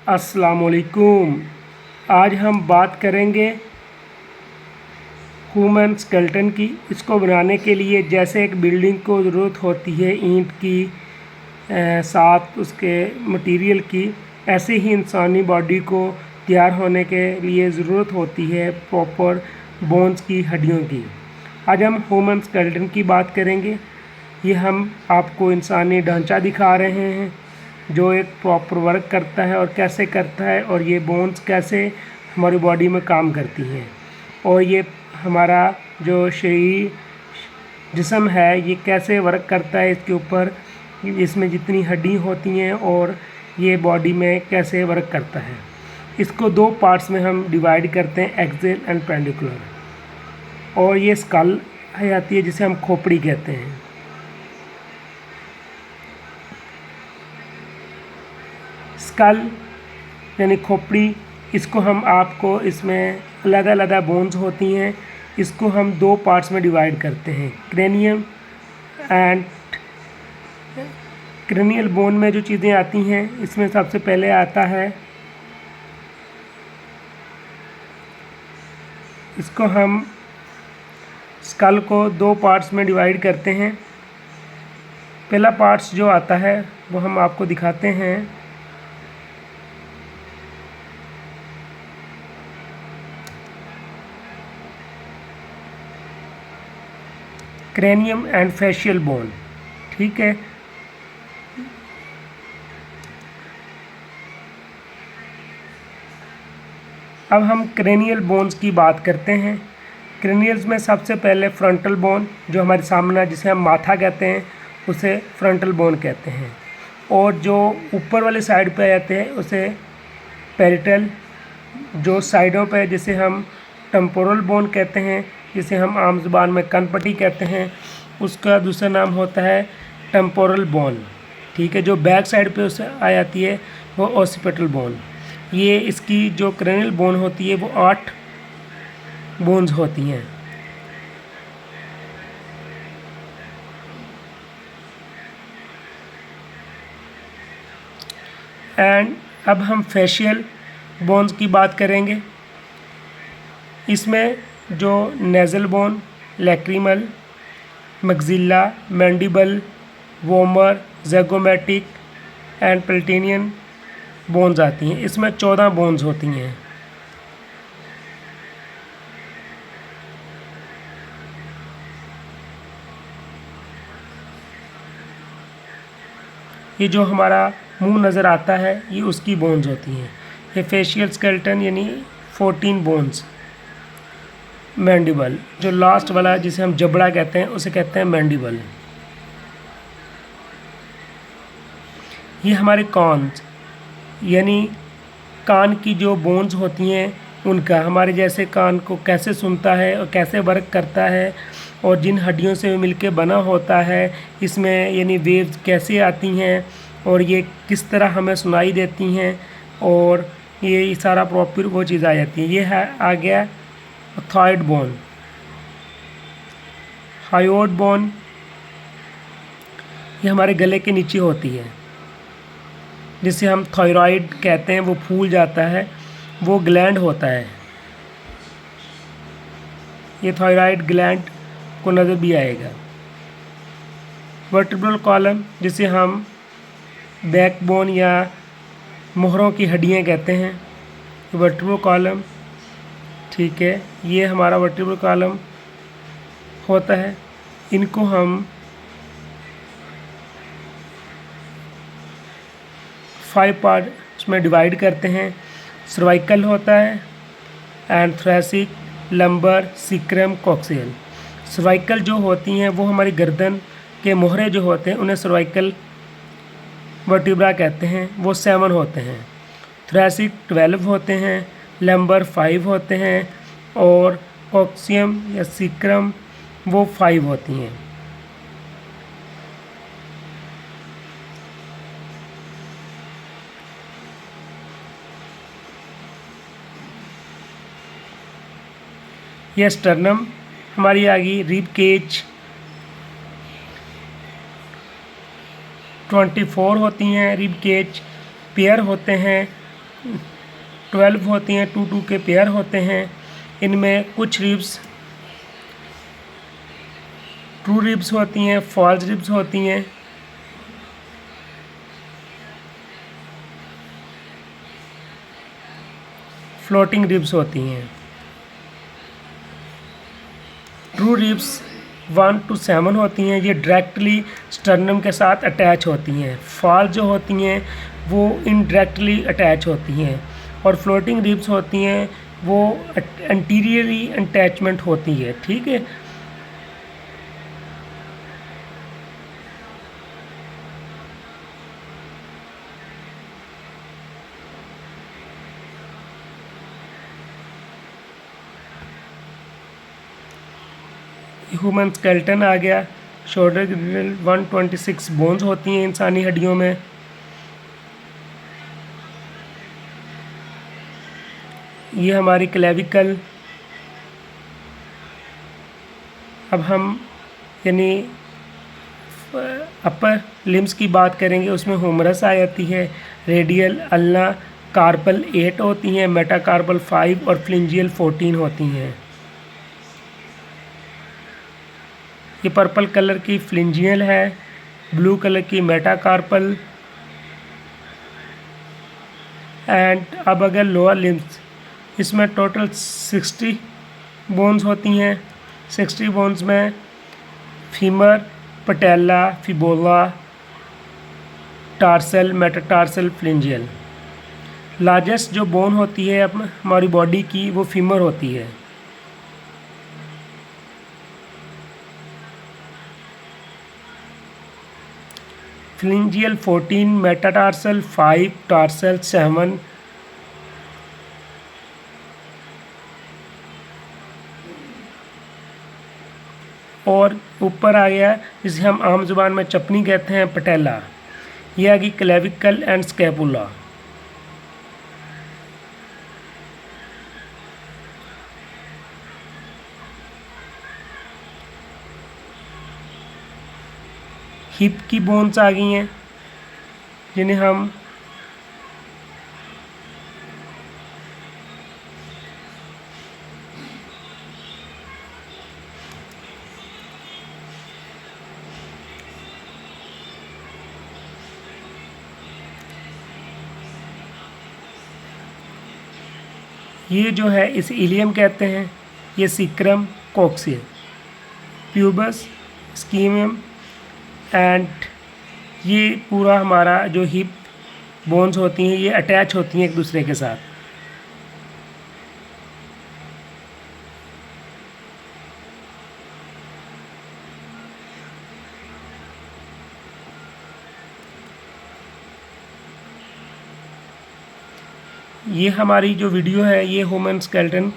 अस्सलामुअलैकुम। आज हम बात करेंगे ह्यूमन स्केलेटन की। इसको बनाने के लिए जैसे एक बिल्डिंग को ज़रूरत होती है ईंट की साथ उसके मटेरियल की, ऐसे ही इंसानी बॉडी को तैयार होने के लिए ज़रूरत होती है प्रॉपर बोन्स की, हड्डियों की। आज हम ह्यूमन स्केलेटन की बात करेंगे। ये हम आपको इंसानी ढांचा दिखा रहे हैं जो एक प्रॉपर वर्क करता है और कैसे करता है, और ये बोन्स कैसे हमारी बॉडी में काम करती हैं, और ये हमारा जो शरीर जिस्म है ये कैसे वर्क करता है इसके ऊपर, इसमें जितनी हड्डी होती हैं और ये बॉडी में कैसे वर्क करता है। इसको दो पार्ट्स में हम डिवाइड करते हैं, एक्सियल एंड पेंडिकुलर। और ये स्कल है आती है जिसे हम खोपड़ी कहते हैं। स्कल यानी खोपड़ी, इसको हम आपको इसमें अलग अलग बोन्स होती हैं, इसको हम दो पार्ट्स में डिवाइड करते हैं, क्रेनियम एंड क्रेनियल बोन में जो चीज़ें आती हैं इसमें सबसे पहले आता है, इसको हम स्कल को दो पार्ट्स में डिवाइड करते हैं। पहला पार्ट्स जो आता है वो हम आपको दिखाते हैं। क्रेनियम एंड फेशियल बोन, ठीक है। अब हम क्रेनियल बोन्स की बात करते हैं। क्रेनियल्स में सबसे पहले फ्रंटल बोन जो हमारे सामने, जिसे हम माथा कहते हैं, उसे फ्रंटल बोन कहते हैं। और जो ऊपर वाले साइड पे आ जाते हैं उसे पैरिटल, जो साइडों पे जिसे हम टेम्पोरल बोन कहते हैं, जिसे हम आम ज़ुबान में कनपट्टी कहते हैं, उसका दूसरा नाम होता है टेम्पोरल बोन, ठीक है। जो बैक साइड पे उसे आ जाती है वो ऑसिपिटल बोन। ये इसकी जो क्रेनियल बोन होती है वो 8 बोन्स होती हैं। एंड अब हम फेशियल बोन्स की बात करेंगे। इसमें जो nasal bone, lacrimal, maxilla, mandible, vomer, zygomatic and palatine bones आती हैं। इसमें 14 बोन्स होती हैं। ये जो हमारा मुंह नज़र आता है ये उसकी बोन्स होती हैं। ये फेशियल स्केलेटन यानी 14 बोन्स। मैंडिबल, जो लास्ट वाला जिसे हम जबड़ा कहते हैं उसे कहते हैं मैंडिबल। ये हमारे कॉन्स यानी कान की जो बोन्स होती हैं उनका, हमारे जैसे कान को कैसे सुनता है और कैसे वर्क करता है, और जिन हड्डियों से मिलके बना होता है इसमें यानी वेव्स कैसे आती हैं और ये किस तरह हमें सुनाई देती हैं, और ये सारा प्रॉपर वो चीज़ आ जाती है। ये है आ गया थायड बोन। हायोड बोन ये हमारे गले के नीचे होती है, जिसे हम थायराइड कहते हैं, वो फूल जाता है, वो ग्लैंड होता है। ये थायराइड ग्लैंड को नज़र भी आएगा। वर्टिब्रल कॉलम, जिसे हम बैकबोन या मोहरों की हड्डियां कहते हैं, वर्टिब्रल कॉलम, ठीक है। ये हमारा वर्टिब्रल कॉलम होता है। इनको हम 5 पार्ट्स में डिवाइड करते हैं। सर्वाइकल होता है and thoracic, lumbar, sacrum, coccygeal. Cervical जो होती हैं वो हमारी गर्दन के मोहरे जो होते हैं उन्हें सर्वाइकल वर्टिब्रा कहते हैं, वो 7 होते हैं। थोरैसिक 12 होते हैं, लंबर 5 होते हैं, और कॉक्सियम या सिक्रम वो 5 होती हैं। यह स्टर्नम हमारी आ गई। रिब केज 24 होती हैं, रिब केज पेयर होते हैं, 12 होती हैं, 2 2 के पेयर होते हैं। इनमें कुछ रिब्स ट्रू रिब्स होती हैं, फॉल्स रिब्स होती हैं। फ्लोटिंग रिब्स होती हैं। ट्रू रिब्स 1 to 7 होती हैं, ये डायरेक्टली स्टर्नम के साथ अटैच होती हैं। फॉल जो होती हैं वो इनडायरेक्टली अटैच होती हैं, और फ्लोटिंग रिब्स होती हैं वो एंटीरियरली अटैचमेंट होती है। ठीक है, ह्यूमन स्केलेटन आ गया। शोल्डर ग्रिडल 126 बोन्स होती हैं इंसानी हड्डियों में। ये हमारी क्लेविकल। अब हम यानी अपर लिम्स की बात करेंगे, उसमें हुमरस आ जाती है। रेडियल अल्ना कार्पल 8 होती हैं, मेटाकार्पल 5 और फ्लिंजियल 14 होती हैं। ये पर्पल कलर की फ्लिंजियल है, ब्लू कलर की मेटाकार्पल। एंड अब अगर लोअर लिम्स, इसमें टोटल 60 बोन्स होती हैं। 60 बोन्स में फीमर, पटेला, फिबोला, टार्सल, मेटाटार्सल, फ्लिंजियल। लार्जेस्ट जो बोन होती है हमारी बॉडी की वो फीमर होती है। फ्लिंजियल 14, मेटाटार्सल 5, टार्सल 7। और ऊपर आ गया जिसे हम आम जुबान में चपनी कहते हैं, पटेला। यह आ गई क्लेविकल एंड स्कैपुला। हिप की बोन्स आ गई हैं जिन्हें हम ये जो है इसे इलियम कहते हैं। ये सिक्रम, कोक्सियल, प्यूबस, स्कीमियम एंड ये पूरा हमारा जो हिप बोन्स होती हैं ये अटैच होती हैं एक दूसरे के साथ। ये हमारी जो वीडियो है ये ह्यूमन स्केलेटन